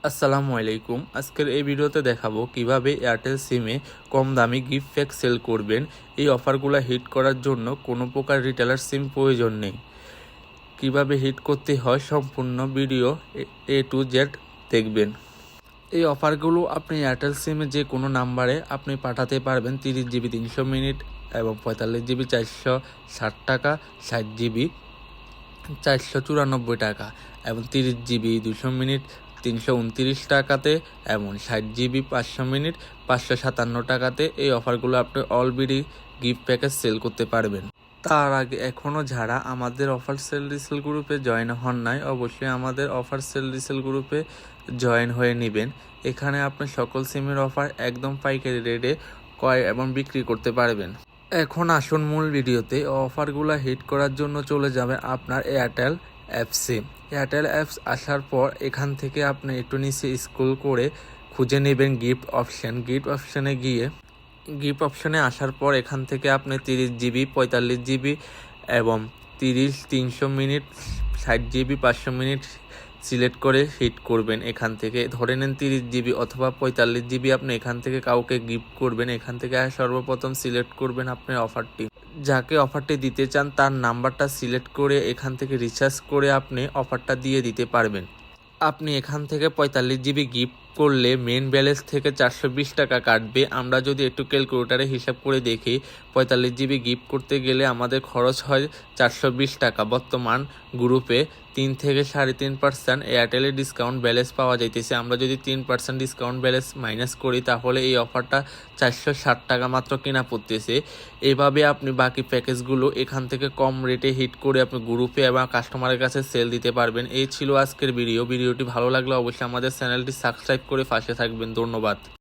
আসসালামু আলাইকুম। আজকের এই ভিডিওতে দেখাবো কিভাবে এয়ারটেল সিমে কম দামি গিফট প্যাক সেল করবেন। এই অফারগুলো হিট করার জন্য কোনো প্রকার রিটেলার সিম প্রয়োজন নেই। কিভাবে হিট করতে হয় সম্পূর্ণ ভিডিও A to Z দেখবেন। এই অফারগুলো আপনি এয়ারটেল সিমে যে কোনো নাম্বারে আপনি পাঠাতে পারবেন। 30 GB 300 মিনিট এবং 45 GB 460 টাকা, 60 GB 494 টাকা এবং 30 GB 200 মিনিট 329 টাকাতে এবং 60 GB 500 মিনিট 557 টাকাতে এই অফারগুলো আপনি অলরেডি গিফট প্যাকেজ সেল করতে পারবেন। তার আগে এখনও যারা আমাদের অফার সেল রিসেল গ্রুপে জয়েন হন নাই, অবশ্যই আমাদের অফার সেল রিসেল গ্রুপে জয়েন হয়ে নেবেন। এখানে আপনি সকল সিমের অফার একদম পাইকারি রেটে ক্রয় এবং বিক্রি করতে পারবেন। এখন আসুন মূল ভিডিওতে। অফারগুলো হিট করার জন্য চলে যাবে আপনার এয়ারটেল অ্যাপসে। এয়ারটেল অ্যাপস আসার পর এখান থেকে আপনি একটু নিচে স্ক্রল করে খুঁজে নেবেন গিফট অপশান। গিফট অপশানে গিয়ে গিফট অপশানে আসার পর এখান থেকে আপনি 30 GB 45 GB এবং 30 300 মিনিট 60 GB 500 মিনিট সিলেক্ট করে হিট করবেন। এখান থেকে ধরে নেন 30 GB অথবা 45 GB আপনি এখান থেকে কাউকে গিফট করবেন। এখান থেকে সর্বপ্রথম সিলেক্ট করবেন আপনার অফারটি, যাকে অফারটি দিতে চান তার নাম্বারটা সিলেক্ট করে এখান থেকে রিচার্জ করে আপনি অফারটা দিয়ে দিতে পারবেন। আপনি এখান থেকে 45 GB গিফট করলে মেন ব্যালেন্স থেকে 420 টাকা কাটবে। আমরা যদি একটু ক্যালকুলেটারে হিসাব করে দেখি, 45 GB গিফট করতে গেলে আমাদের খরচ হয় 420 টাকা। বর্তমান গ্রুপে 3 থেকে 3.5% এয়ারটেলের ডিসকাউন্ট ব্যালেন্স পাওয়া যাইতেছে। আমরা যদি 3% ডিসকাউন্ট ব্যালেন্স মাইনাস করি তাহলে এই অফারটা 460 টাকা মাত্র কেনা পড়তেছে। এভাবে আপনি বাকি প্যাকেজগুলো এখান থেকে কম রেটে হিট করে আপনি গ্রুপে এবং কাস্টমারের কাছে সেল দিতে পারবেন। এই ছিল আজকের ভিডিওটি ভালো লাগলে অবশ্যই আমাদের চ্যানেলটি সাবস্ক্রাইব করে পাশে থাকবেন। ধন্যবাদ।